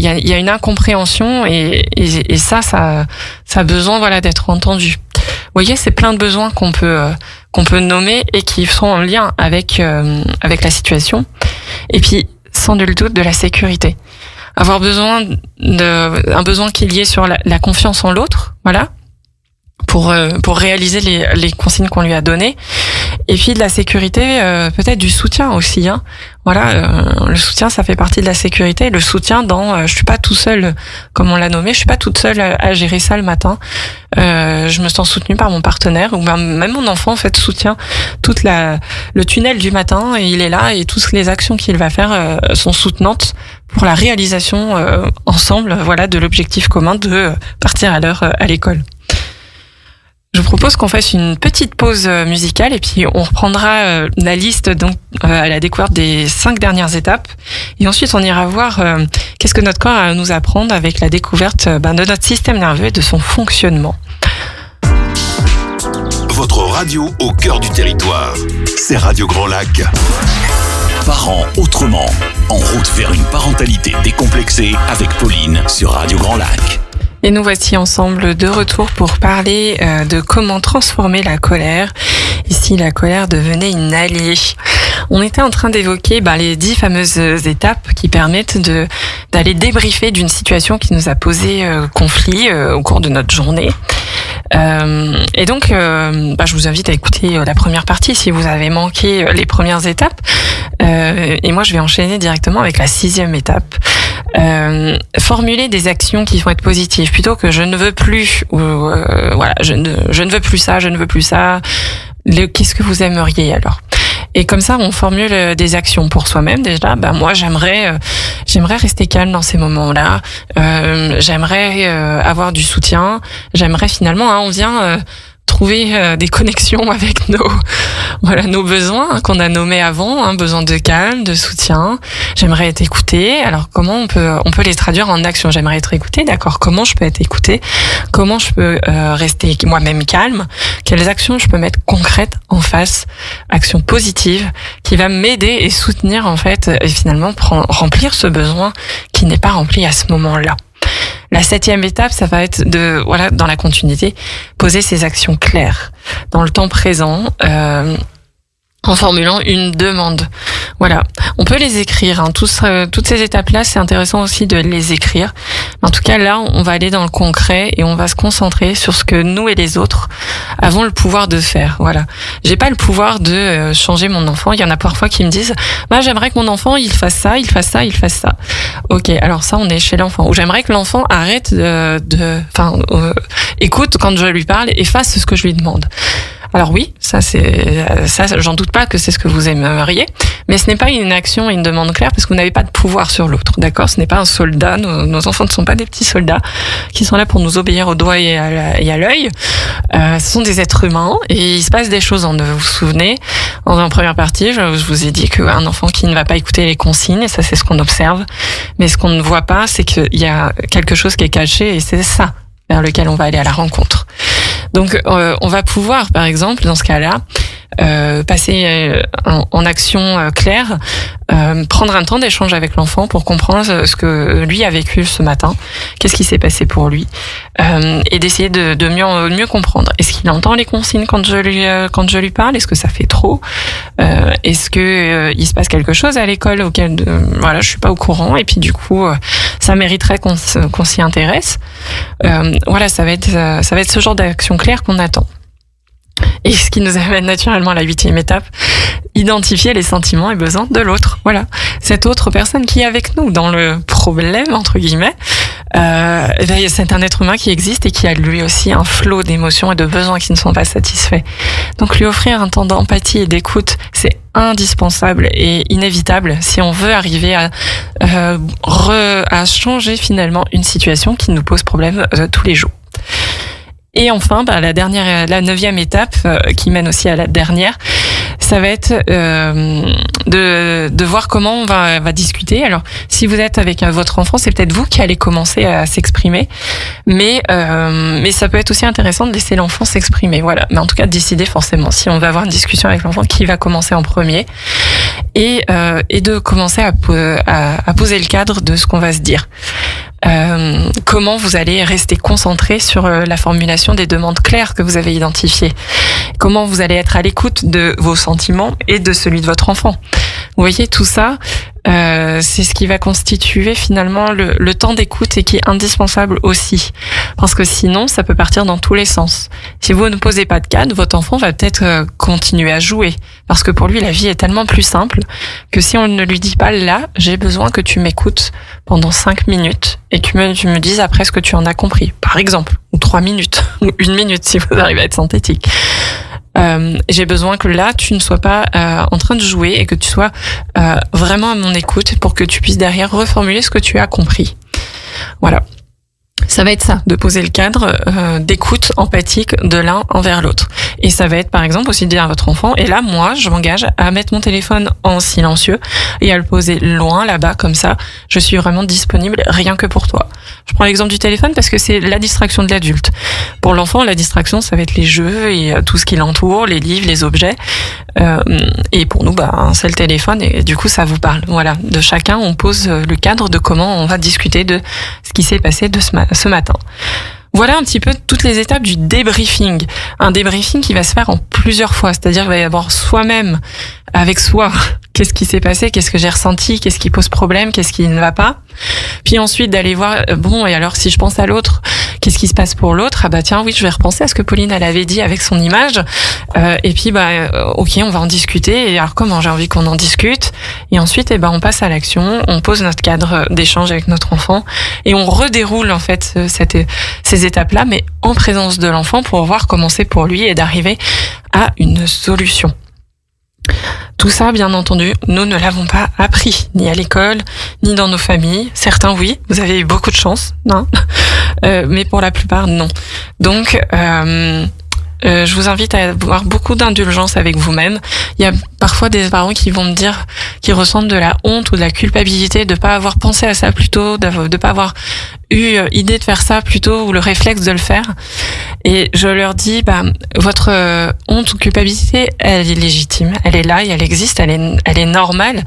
Speaker 4: y a une incompréhension et ça a besoin d'être entendu. Vous voyez, c'est plein de besoins qu'on peut nommer et qui sont en lien avec la situation. Et puis, sans nul doute, de la sécurité. Avoir besoin un besoin qui est lié sur la confiance en l'autre, pour réaliser les consignes qu'on lui a données. Et puis de la sécurité, peut-être du soutien aussi. Le soutien, ça fait partie de la sécurité. Le soutien je suis pas tout seul, comme on l'a nommé, je suis pas toute seule à gérer ça le matin. Je me sens soutenue par mon partenaire, ou même mon enfant en fait soutient le tunnel du matin, et il est là, et toutes les actions qu'il va faire sont soutenantes pour la réalisation ensemble, de l'objectif commun de partir à l'heure à l'école. Je vous propose qu'on fasse une petite pause musicale et puis on reprendra la liste à la découverte des 5 dernières étapes, et ensuite on ira voir qu'est-ce que notre corps a à nous apprendre avec la découverte de notre système nerveux et de son fonctionnement.
Speaker 1: Votre radio au cœur du territoire, c'est Radio Grand Lac.
Speaker 3: Parents autrement, en route vers une parentalité décomplexée avec Pauline sur Radio Grand Lac.
Speaker 4: Et nous voici ensemble de retour pour parler de comment transformer la colère. Ici, la colère devenait une alliée. On était en train d'évoquer les 10 fameuses étapes qui permettent d'aller débriefer d'une situation qui nous a posé conflit au cours de notre journée. Et donc, je vous invite à écouter la première partie si vous avez manqué les premières étapes. Et moi, je vais enchaîner directement avec la 6e étape. Formuler des actions qui vont être positives plutôt que je ne veux plus, ou je ne veux plus ça, je ne veux plus ça. Qu'est-ce que vous aimeriez alors? Et comme ça, on formule des actions pour soi-même. Déjà, moi, j'aimerais rester calme dans ces moments-là. J'aimerais avoir du soutien. J'aimerais finalement, on vient trouver des connexions avec nos besoins qu'on a nommés avant, besoin de calme, de soutien. J'aimerais être écoutée. Alors comment on peut les traduire en action? J'aimerais être écoutée, d'accord. Comment je peux être écoutée? Comment je peux rester moi-même calme? Quelles actions je peux mettre concrètes en face? Actions positives qui va m'aider et soutenir en fait, et finalement remplir ce besoin qui n'est pas rempli à ce moment-là. La 7e étape, ça va être dans la continuité, poser ses actions claires dans le temps présent. en formulant une demande. Voilà. On peut les écrire, hein. Toutes ces étapes-là, c'est intéressant aussi de les écrire. En tout cas, là, on va aller dans le concret et on va se concentrer sur ce que nous et les autres avons le pouvoir de faire. Voilà. J'ai pas le pouvoir de changer mon enfant. Il y en a parfois qui me disent, j'aimerais que mon enfant, il fasse ça, il fasse ça, il fasse ça. Ok. Alors ça, on est chez l'enfant. Ou j'aimerais que l'enfant arrête écoute quand je lui parle et fasse ce que je lui demande. Alors oui, ça, j'en doute pas que c'est ce que vous aimeriez, mais ce n'est pas une action et une demande claire parce que vous n'avez pas de pouvoir sur l'autre, d'accord ? Ce n'est pas un soldat, nos enfants ne sont pas des petits soldats qui sont là pour nous obéir au doigt et à l'œil. Ce sont des êtres humains et il se passe des choses en eux. Vous vous souvenez, en première partie, je vous ai dit qu'un enfant qui ne va pas écouter les consignes, et ça c'est ce qu'on observe, mais ce qu'on ne voit pas, c'est qu'il y a quelque chose qui est caché et c'est ça vers lequel on va aller à la rencontre. Donc, on va pouvoir, par exemple, dans ce cas-là, passer en action claire, prendre un temps d'échange avec l'enfant pour comprendre ce que lui a vécu ce matin, qu'est-ce qui s'est passé pour lui, et d'essayer de mieux comprendre. Est-ce qu'il entend les consignes quand je lui parle ? Est-ce que ça fait trop ? Est-ce que il se passe quelque chose à l'école auquel je suis pas au courant et puis du coup ça mériterait qu'on s'y intéresse. Ça va être ce genre d'action claire qu'on attend. Et ce qui nous amène naturellement à la 8e étape, identifier les sentiments et besoins de l'autre. Voilà, cette autre personne qui est avec nous dans le problème, entre guillemets, c'est un être humain qui existe et qui a lui aussi un flot d'émotions et de besoins qui ne sont pas satisfaits. Donc lui offrir un temps d'empathie et d'écoute, c'est indispensable et inévitable si on veut arriver à changer finalement une situation qui nous pose problème tous les jours. Et enfin, la 9e étape, qui mène aussi à la dernière, ça va être de voir comment on va discuter. Alors, si vous êtes avec votre enfant, c'est peut-être vous qui allez commencer à s'exprimer, mais ça peut être aussi intéressant de laisser l'enfant s'exprimer. Voilà. Mais en tout cas, de décider forcément si on va avoir une discussion avec l'enfant, qui va commencer en premier, et de commencer à poser le cadre de ce qu'on va se dire. Comment vous allez rester concentré sur la formulation des demandes claires que vous avez identifiées. Comment vous allez être à l'écoute de vos sentiments et de celui de votre enfant. Vous voyez, tout ça, c'est ce qui va constituer finalement le temps d'écoute et qui est indispensable aussi. Parce que sinon, ça peut partir dans tous les sens. Si vous ne posez pas de cadre, votre enfant va peut-être continuer à jouer. Parce que pour lui, la vie est tellement plus simple que si on ne lui dit pas là, j'ai besoin que tu m'écoutes pendant 5 minutes et que tu me dises après ce que tu en as compris. Par exemple, ou 3 minutes, ou 1 minute si vous arrivez à être synthétique. J'ai besoin que là, tu ne sois pas en train de jouer et que tu sois vraiment à mon écoute pour que tu puisses derrière reformuler ce que tu as compris. Voilà. Ça va être ça, de poser le cadre d'écoute empathique de l'un envers l'autre. Et ça va être par exemple aussi de dire à votre enfant, et là moi je m'engage à mettre mon téléphone en silencieux et à le poser loin là-bas, comme ça je suis vraiment disponible rien que pour toi. Je prends l'exemple du téléphone parce que c'est la distraction de l'adulte. Pour l'enfant, la distraction ça va être les jeux et tout ce qui l'entoure, les livres, les objets. Et pour nous, c'est le téléphone et du coup ça vous parle. Voilà, de chacun on pose le cadre de comment on va discuter de ce qui s'est passé de ce matin. Voilà un petit peu toutes les étapes du débriefing. Un débriefing qui va se faire en plusieurs fois, c'est-à-dire qu'il va y avoir soi-même, avec soi, qu'est-ce qui s'est passé, qu'est-ce que j'ai ressenti, qu'est-ce qui pose problème, qu'est-ce qui ne va pas. Puis ensuite d'aller voir, et alors si je pense à l'autre, qu'est-ce qui se passe pour l'autre ? Tiens, oui, je vais repenser à ce que Pauline elle avait dit avec son image. Et puis ok, on va en discuter. Et alors comment j'ai envie qu'on en discute ? Et ensuite, on passe à l'action, on pose notre cadre d'échange avec notre enfant et on redéroule en fait ces étapes-là, mais en présence de l'enfant pour voir comment c'est pour lui et d'arriver à une solution. Tout ça, bien entendu, nous ne l'avons pas appris, ni à l'école, ni dans nos familles. Certains, oui, vous avez eu beaucoup de chance, non mais pour la plupart, non. Donc, je vous invite à avoir beaucoup d'indulgence avec vous-même. Il y a parfois des parents qui vont me dire qu'ils ressentent de la honte ou de la culpabilité de pas avoir pensé à ça plus tôt, de pas avoir eu idée de faire ça plus tôt ou le réflexe de le faire. Et je leur dis, votre honte ou culpabilité, elle est légitime, elle est là et elle existe, elle est normale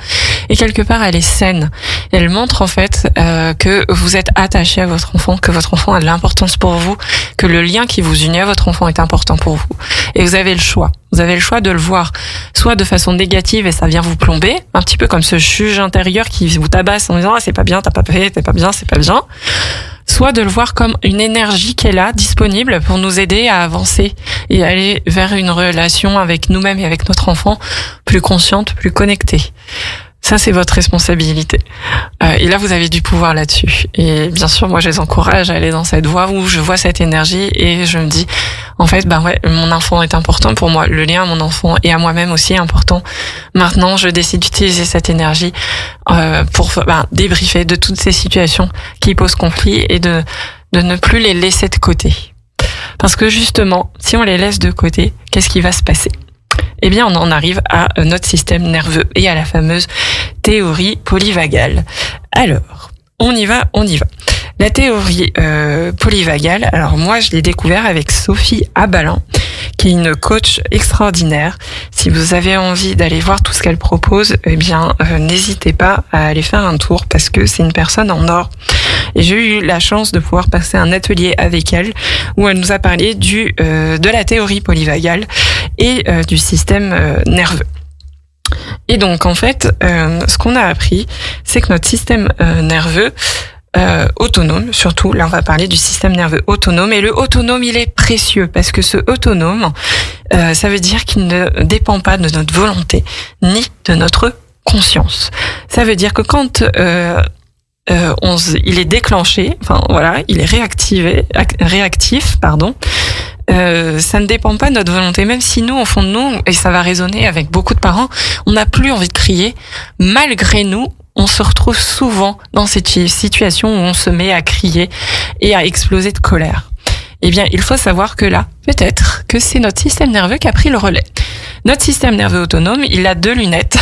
Speaker 4: et quelque part elle est saine. Elle montre en fait que vous êtes attaché à votre enfant, que votre enfant a de l'importance pour vous, que le lien qui vous unit à votre enfant est important pour vous. Et vous avez le choix. Vous avez le choix de le voir soit de façon négative et ça vient vous plomber, un petit peu comme ce juge intérieur qui vous tabasse en disant c'est pas bien, t'as pas fait, t'es pas bien, c'est pas bien. Soit de le voir comme une énergie qui est là, disponible pour nous aider à avancer et aller vers une relation avec nous-mêmes et avec notre enfant plus consciente, plus connectée. Ça, c'est votre responsabilité. Et là, vous avez du pouvoir là-dessus. Et bien sûr, moi, je les encourage à aller dans cette voie où je vois cette énergie et je me dis, en fait, mon enfant est important pour moi. Le lien à mon enfant et à moi-même aussi est important. Maintenant, je décide d'utiliser cette énergie pour débriefer de toutes ces situations qui posent conflit et de ne plus les laisser de côté. Parce que justement, si on les laisse de côté, qu'est-ce qui va se passer ? Eh bien, on en arrive à notre système nerveux et à la fameuse théorie polyvagale. Alors, on y va. La théorie polyvagale, alors moi, je l'ai découvert avec Sophie Abalin, qui est une coach extraordinaire. Si vous avez envie d'aller voir tout ce qu'elle propose, eh bien, n'hésitez pas à aller faire un tour parce que c'est une personne en or. Et j'ai eu la chance de pouvoir passer un atelier avec elle où elle nous a parlé de la théorie polyvagale et du système nerveux. Et donc, en fait, ce qu'on a appris, c'est que notre système nerveux autonome, surtout, là on va parler du système nerveux autonome, et le autonome il est précieux parce que ce autonome, ça veut dire qu'il ne dépend pas de notre volonté ni de notre conscience. Ça veut dire que quand il est déclenché, il est réactif, ça ne dépend pas de notre volonté, même si nous, au fond de nous, et ça va résonner avec beaucoup de parents, on n'a plus envie de crier, malgré nous, on se retrouve souvent dans cette situation où on se met à crier et à exploser de colère. Eh bien, il faut savoir que là, peut-être que c'est notre système nerveux qui a pris le relais. Notre système nerveux autonome, il a 2 lunettes.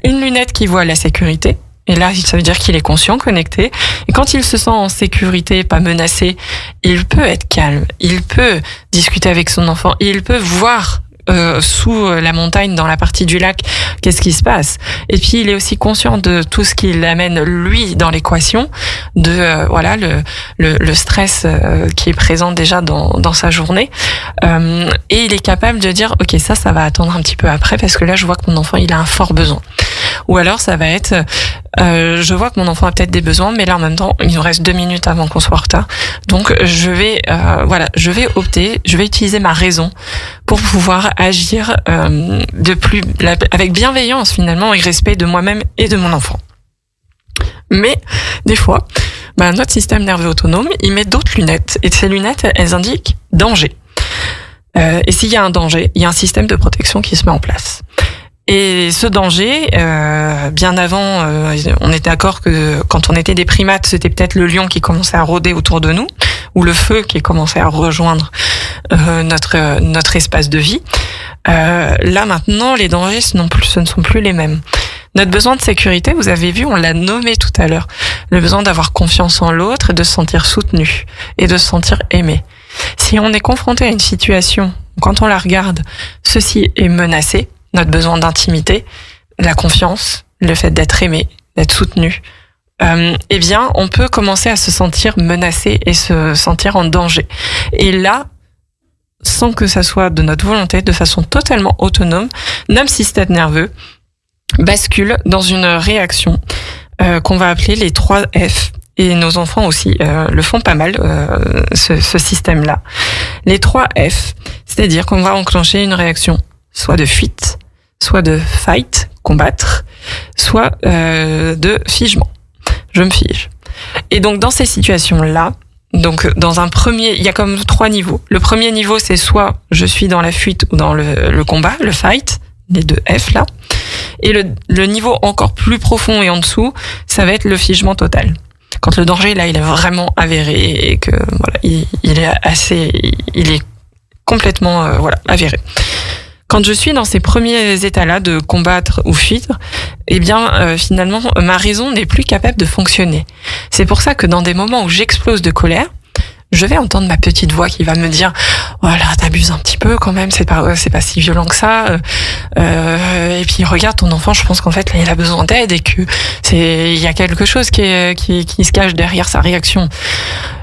Speaker 4: Une lunette qui voit la sécurité, et là, ça veut dire qu'il est conscient, connecté. Et quand il se sent en sécurité, pas menacé, il peut être calme, il peut discuter avec son enfant, il peut voir sous la montagne, dans la partie du lac, qu'est-ce qui se passe. Et puis il est aussi conscient de tout ce qui l'amène lui dans l'équation, de le stress qui est présent déjà dans sa journée. Et il est capable de dire ok, ça va attendre un petit peu après parce que là je vois que mon enfant il a un fort besoin. Ou alors ça va être je vois que mon enfant a peut-être des besoins, mais là en même temps il nous reste 2 minutes avant qu'on soit en retard, donc je vais opter, je vais utiliser ma raison pour pouvoir agir avec bienveillance finalement et respect de moi-même et de mon enfant. Mais des fois, notre système nerveux autonome il met d'autres lunettes, et ces lunettes elles indiquent danger. Et s'il y a un danger, il y a un système de protection qui se met en place. Et ce danger, bien avant, on était d'accord que quand on était des primates, c'était peut-être le lion qui commençait à rôder autour de nous, ou le feu qui commençait à rejoindre notre espace de vie. Là maintenant, les dangers, ce ne sont plus les mêmes. Notre besoin de sécurité, vous avez vu, on l'a nommé tout à l'heure. Le besoin d'avoir confiance en l'autre et de se sentir soutenu et de se sentir aimé. Si on est confronté à une situation où, quand on la regarde, ceci est menacé, notre besoin d'intimité, la confiance, le fait d'être aimé, d'être soutenu, eh bien, on peut commencer à se sentir menacé et se sentir en danger. Et là, sans que ça soit de notre volonté, de façon totalement autonome, notre système nerveux bascule dans une réaction qu'on va appeler les 3 F. Et nos enfants aussi le font pas mal, ce système-là. Les 3 F, c'est-à-dire qu'on va enclencher une réaction soit de fuite, soit de fight, combattre, soit de figement. Je me fige. Et donc dans ces situations-là, donc dans un premier, il y a comme 3 niveaux. Le premier niveau, c'est soit je suis dans la fuite ou dans le combat, le fight, les 2 F là. Et le niveau encore plus profond et en dessous, ça va être le figement total. Quand le danger là, il est vraiment avéré et que il est complètement avéré. Quand je suis dans ces premiers états-là de combattre ou fuir, eh bien, finalement, ma raison n'est plus capable de fonctionner. C'est pour ça que dans des moments où j'explose de colère, je vais entendre ma petite voix qui va me dire « Voilà, t'abuses un petit peu quand même, c'est pas si violent que ça. Et puis regarde ton enfant, je pense qu'en fait là, il a besoin d'aide et que il y a quelque chose qui se cache derrière sa réaction. »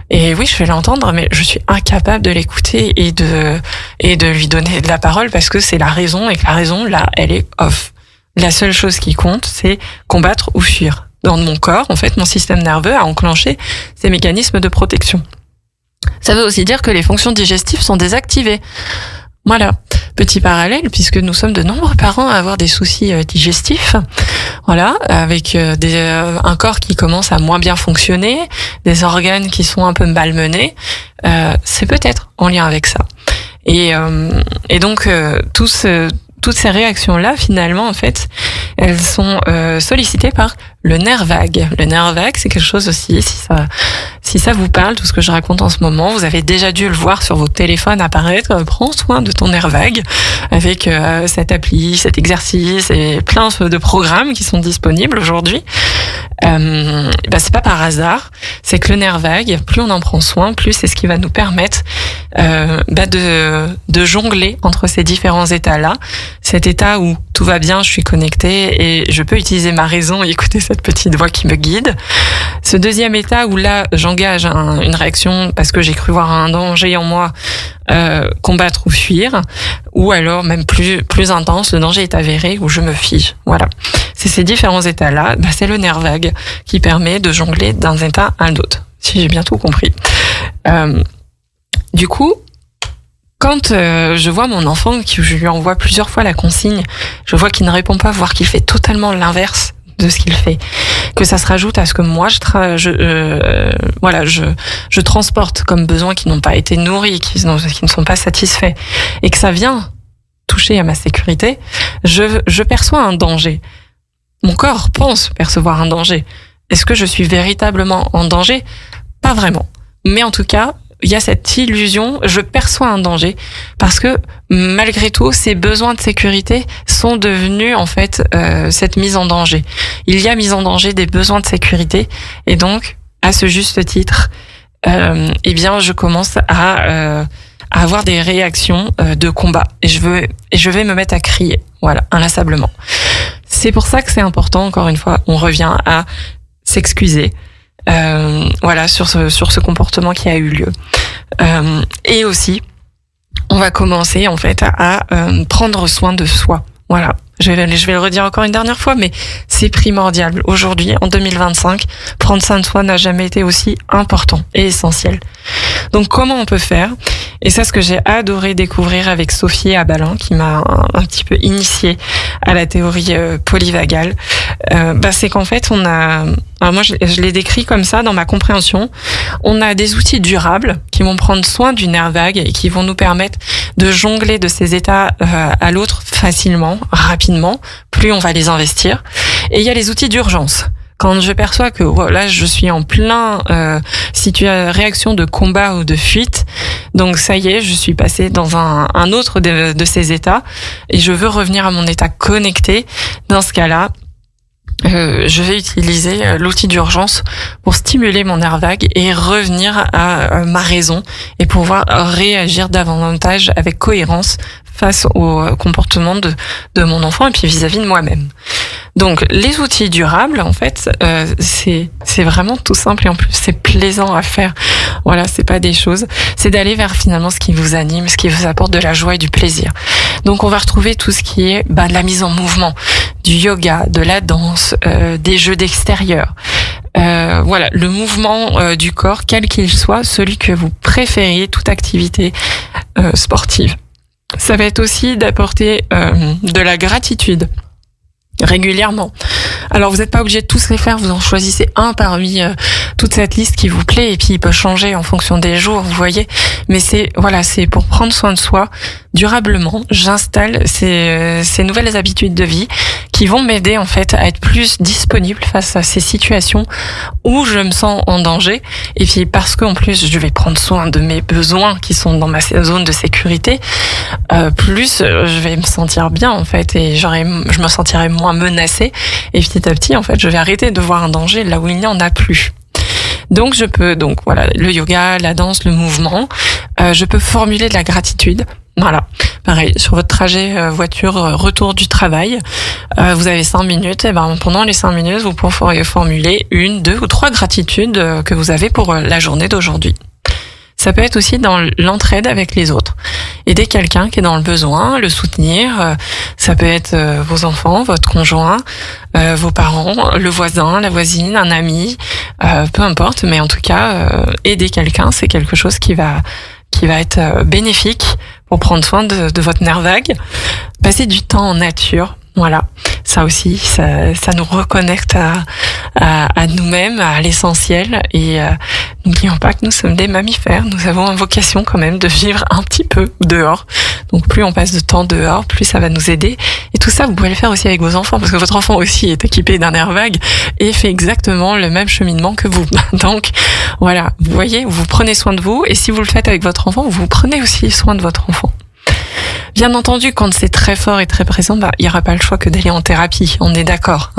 Speaker 4: Et oui, je vais l'entendre, mais je suis incapable de l'écouter et de lui donner de la parole parce que c'est la raison et que la raison, là, elle est off. La seule chose qui compte, c'est combattre ou fuir. Dans mon corps, en fait, mon système nerveux a enclenché ces mécanismes de protection. Ça veut aussi dire que les fonctions digestives sont désactivées. Voilà, petit parallèle, puisque nous sommes de nombreux parents à avoir des soucis digestifs, voilà, avec un corps qui commence à moins bien fonctionner, des organes qui sont un peu malmenés, c'est peut-être en lien avec ça. Et donc toutes ces réactions-là, finalement, en fait, elles sont sollicitées par le nerf vague. Le nerf vague, c'est quelque chose aussi, si ça vous parle, tout ce que je raconte en ce moment, vous avez déjà dû le voir sur vos téléphones apparaître. Prends soin de ton nerf vague avec cette appli, cet exercice et plein de programmes qui sont disponibles aujourd'hui. C'est pas par hasard, c'est que le nerf vague, plus on en prend soin, plus c'est ce qui va nous permettre de jongler entre ces différents états-là. Cet état où tout va bien, je suis connectée et je peux utiliser ma raison et écouter cette petite voix qui me guide. Ce deuxième état où là, j'engage une réaction parce que j'ai cru voir un danger en moi, combattre ou fuir, ou alors même plus intense, le danger est avéré où je me fige. Voilà. C'est ces différents états-là, c'est le nerf vague qui permet de jongler d'un état à l'autre, si j'ai bien tout compris. Du coup, quand je vois mon enfant, que je lui envoie plusieurs fois la consigne, je vois qu'il ne répond pas, voire qu'il fait totalement l'inverse de ce qu'il fait, que ça se rajoute à ce que moi je transporte comme besoins qui n'ont pas été nourris, qui ne sont pas satisfaits, et que ça vient toucher à ma sécurité, je perçois un danger. Mon corps pense percevoir un danger. Est-ce que je suis véritablement en danger? Pas vraiment. Mais en tout cas, il y a cette illusion, je perçois un danger, parce que malgré tout, ces besoins de sécurité sont devenus en fait cette mise en danger. Il y a mise en danger des besoins de sécurité, et donc à ce juste titre, je commence à avoir des réactions de combat, et je vais me mettre à crier, voilà, inlassablement. C'est pour ça que c'est important, encore une fois, on revient à s'excuser. Sur ce comportement qui a eu lieu. Et aussi, on va commencer en fait à prendre soin de soi. Voilà. Je vais le redire encore une dernière fois, mais c'est primordial. Aujourd'hui, en 2025, prendre soin de soi n'a jamais été aussi important et essentiel. Donc, comment on peut faire? Et ça, ce que j'ai adoré découvrir avec Sophie Abalin, qui m'a un petit peu initiée à la théorie polyvagale, c'est qu'en fait, moi, je l'ai décrit comme ça dans ma compréhension. On a des outils durables qui vont prendre soin du nerf vague et qui vont nous permettre de jongler de ces états à l'autre facilement, rapidement, plus on va les investir. Et il y a les outils d'urgence. Quand je perçois que là, je suis en plein réaction de combat ou de fuite, donc ça y est, je suis passée dans un autre de ces états et je veux revenir à mon état connecté. Dans ce cas-là, je vais utiliser l'outil d'urgence pour stimuler mon nerf vague et revenir à ma raison et pouvoir réagir davantage avec cohérence face au comportement de mon enfant et puis vis-à-vis de moi-même. Donc les outils durables, en fait, c'est vraiment tout simple et en plus c'est plaisant à faire. Voilà, c'est pas des choses, c'est d'aller vers finalement ce qui vous anime, ce qui vous apporte de la joie et du plaisir. Donc on va retrouver tout ce qui est de la mise en mouvement, du yoga, de la danse, des jeux d'extérieur. Le mouvement du corps, quel qu'il soit, celui que vous préfériez, toute activité sportive. Ça va être aussi d'apporter de la gratitude régulièrement. Alors vous n'êtes pas obligé de tous les faire, vous en choisissez un parmi toute cette liste qui vous plaît et puis il peut changer en fonction des jours, vous voyez. Mais c'est pour prendre soin de soi durablement. J'installe ces nouvelles habitudes de vie qui vont m'aider en fait à être plus disponible face à ces situations où je me sens en danger. Et puis parce qu'en plus je vais prendre soin de mes besoins qui sont dans ma zone de sécurité, plus je vais me sentir bien en fait et je me sentirai moins menacée. Et petit à petit en fait je vais arrêter de voir un danger là où il n'y en a plus. Donc le yoga, la danse, le mouvement, je peux formuler de la gratitude Voilà, pareil, sur votre trajet voiture retour du travail, vous avez 5 minutes, et pendant les 5 minutes, vous pourrez formuler 1, 2 ou 3 gratitudes que vous avez pour la journée d'aujourd'hui. Ça peut être aussi dans l'entraide avec les autres. Aider quelqu'un qui est dans le besoin, le soutenir. Ça peut être vos enfants, votre conjoint, vos parents, le voisin, la voisine, un ami, peu importe. Mais en tout cas, aider quelqu'un, c'est quelque chose qui va être bénéfique pour prendre soin de votre nerf vague. Passer du temps en nature. Voilà, ça aussi, ça nous reconnecte à nous-mêmes, à l'essentiel. Et n'oublions pas que nous sommes des mammifères. Nous avons une vocation quand même de vivre un petit peu dehors. Donc plus on passe de temps dehors, plus ça va nous aider. Et tout ça, vous pouvez le faire aussi avec vos enfants, parce que votre enfant aussi est équipé d'un air vague et fait exactement le même cheminement que vous. Donc voilà, vous voyez, vous prenez soin de vous. Et si vous le faites avec votre enfant, vous prenez aussi soin de votre enfant. Bien entendu, quand c'est très fort et très présent, il n'y aura pas le choix que d'aller en thérapie. On est d'accord.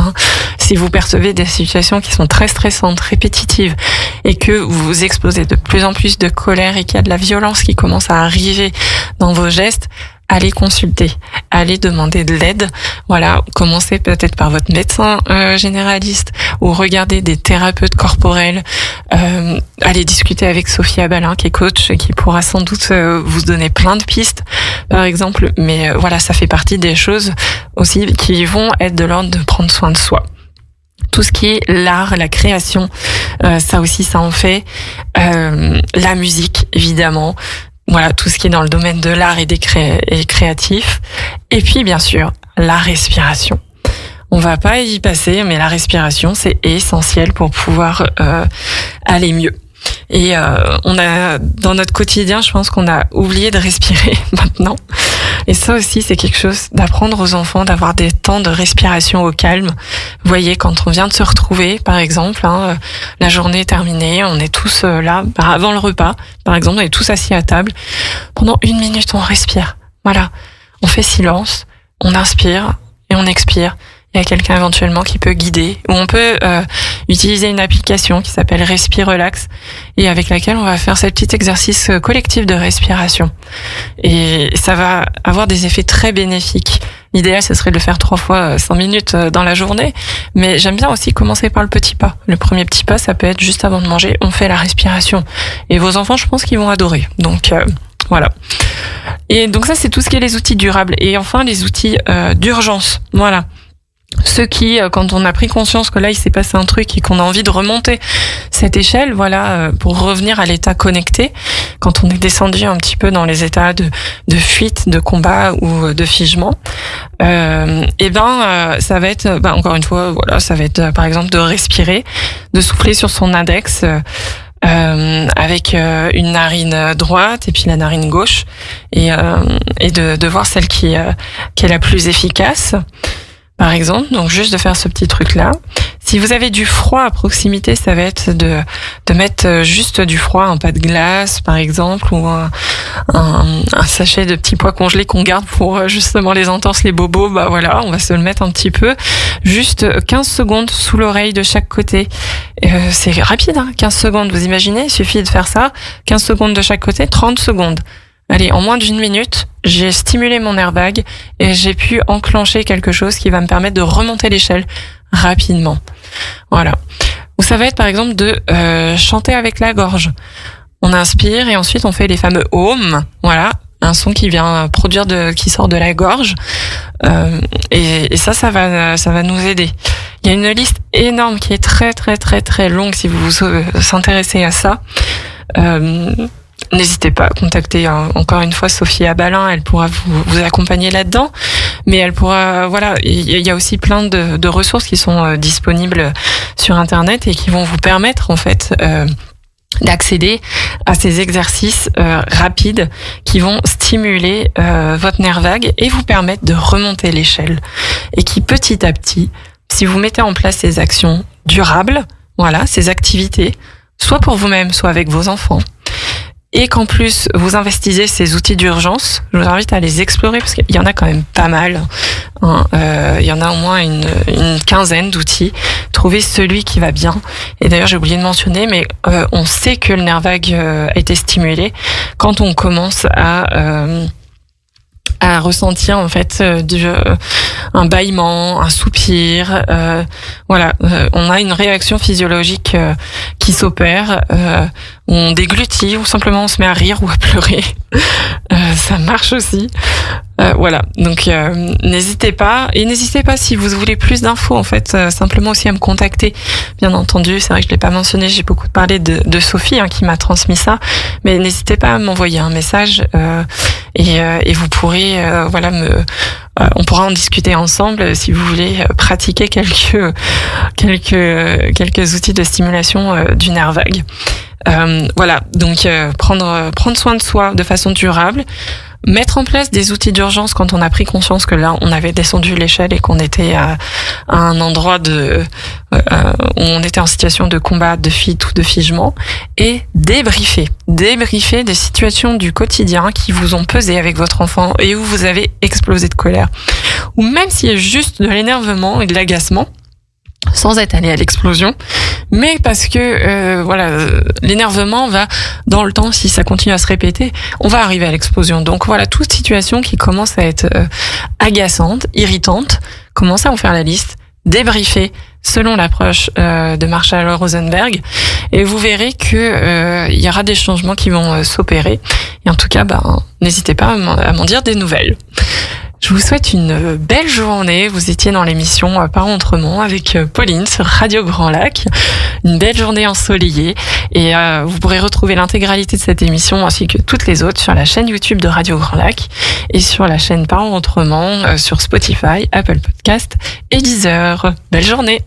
Speaker 4: Si vous percevez des situations qui sont très stressantes, répétitives, et que vous explosez de plus en plus de colère et qu'il y a de la violence qui commence à arriver dans vos gestes, allez consulter, allez demander de l'aide. Voilà, commencez peut-être par votre médecin généraliste ou regardez des thérapeutes corporels. Allez discuter avec Sophia Balin, qui est coach, qui pourra sans doute vous donner plein de pistes, par exemple. Mais voilà, ça fait partie des choses aussi qui vont être de l'ordre de prendre soin de soi. Tout ce qui est l'art, la création, ça aussi, ça en fait. La musique, évidemment. Voilà, tout ce qui est dans le domaine de l'art et et créatif. Et puis, bien sûr, la respiration. On va pas y passer, mais la respiration, c'est essentiel pour pouvoir aller mieux. Et on a, dans notre quotidien, je pense qu'on a oublié de respirer maintenant. Et ça aussi, c'est quelque chose d'apprendre aux enfants, d'avoir des temps de respiration au calme. Vous voyez, quand on vient de se retrouver, par exemple, la journée est terminée, on est tous là, avant le repas, par exemple, on est tous assis à table. Pendant 1 minute, on respire. Voilà. On fait silence, on inspire et on expire. Il y a quelqu'un éventuellement qui peut guider, ou on peut utiliser une application qui s'appelle Respire Relax et avec laquelle on va faire ce petit exercice collectif de respiration. Et ça va avoir des effets très bénéfiques. L'idéal, ce serait de le faire 3 fois 5 minutes dans la journée, mais j'aime bien aussi commencer par le petit pas. Le premier petit pas, ça peut être juste avant de manger, on fait la respiration. Et vos enfants, je pense qu'ils vont adorer. Donc voilà. Et donc ça, c'est tout ce qui est les outils durables. Et enfin, les outils d'urgence. Voilà. Ceux qui, quand on a pris conscience que là il s'est passé un truc et qu'on a envie de remonter cette échelle, voilà, pour revenir à l'état connecté, quand on est descendu un petit peu dans les états de fuite, de combat ou de figement, ça va être, encore une fois, voilà, ça va être par exemple de respirer, de souffler sur son index. Avec une narine droite et puis la narine gauche et de voir celle qui est la plus efficace. Par exemple, donc juste de faire ce petit truc-là. Si vous avez du froid à proximité, ça va être de mettre juste du froid, un pas de glace, par exemple, ou un sachet de petits pois congelés qu'on garde pour justement les entorses, les bobos. Voilà, on va se le mettre un petit peu. Juste 15 secondes sous l'oreille de chaque côté. C'est rapide, 15 secondes. Vous imaginez, il suffit de faire ça. 15 secondes de chaque côté, 30 secondes. Allez, en moins d'1 minute, j'ai stimulé mon air vague et j'ai pu enclencher quelque chose qui va me permettre de remonter l'échelle rapidement. Voilà. Ou ça va être par exemple de chanter avec la gorge. On inspire et ensuite on fait les fameux ohms. Voilà, un son qui vient qui sort de la gorge. Et ça va nous aider. Il y a une liste énorme qui est très très très très longue si vous vous intéressez à ça. N'hésitez pas à contacter encore une fois Sophia Balin, elle pourra vous accompagner là-dedans, mais elle pourra, voilà, il y a aussi plein de ressources qui sont disponibles sur Internet et qui vont vous permettre en fait d'accéder à ces exercices rapides qui vont stimuler votre nerf vague et vous permettre de remonter l'échelle et qui petit à petit, si vous mettez en place ces actions durables, voilà, ces activités, soit pour vous-même, soit avec vos enfants, et qu'en plus vous investissez ces outils d'urgence, je vous invite à les explorer parce qu'il y en a quand même pas mal. Il y en a au moins une quinzaine d'outils. Trouvez celui qui va bien. Et d'ailleurs, j'ai oublié de mentionner, mais on sait que le nerf vague a été stimulé quand on commence à à ressentir en fait un bâillement, un soupir. Voilà, on a une réaction physiologique qui s'opère. On déglutit ou simplement on se met à rire ou à pleurer. Ça marche aussi. Voilà, donc n'hésitez pas. Et n'hésitez pas si vous voulez plus d'infos, en fait, simplement aussi à me contacter. Bien entendu, c'est vrai que je l'ai pas mentionné, j'ai beaucoup parlé de Sophie qui m'a transmis ça. Mais n'hésitez pas à m'envoyer un message et vous pourrez voilà on pourra en discuter ensemble si vous voulez pratiquer quelques outils de stimulation du nerf vague. Voilà, donc prendre soin de soi de façon durable, mettre en place des outils d'urgence quand on a pris conscience que là on avait descendu l'échelle et qu'on était à un endroit où on était en situation de combat, de fuite ou de figement, et débriefer des situations du quotidien qui vous ont pesé avec votre enfant et où vous avez explosé de colère, ou même s'il y a juste de l'énervement et de l'agacement, sans être allé à l'explosion, mais parce que l'énervement va dans le temps, si ça continue à se répéter, on va arriver à l'explosion. Donc voilà, toute situation qui commence à être agaçante, irritante, commencez à en faire la liste, débriefer selon l'approche de Marshall Rosenberg, et vous verrez que il y aura des changements qui vont s'opérer. Et en tout cas, n'hésitez pas à m'en dire des nouvelles. Je vous souhaite une belle journée. Vous étiez dans l'émission Parents Autrement avec Pauline sur Radio Grand Lac. Une belle journée ensoleillée. Et vous pourrez retrouver l'intégralité de cette émission ainsi que toutes les autres sur la chaîne YouTube de Radio Grand Lac et sur la chaîne Parents Autrement sur Spotify, Apple Podcast et Deezer. Belle journée.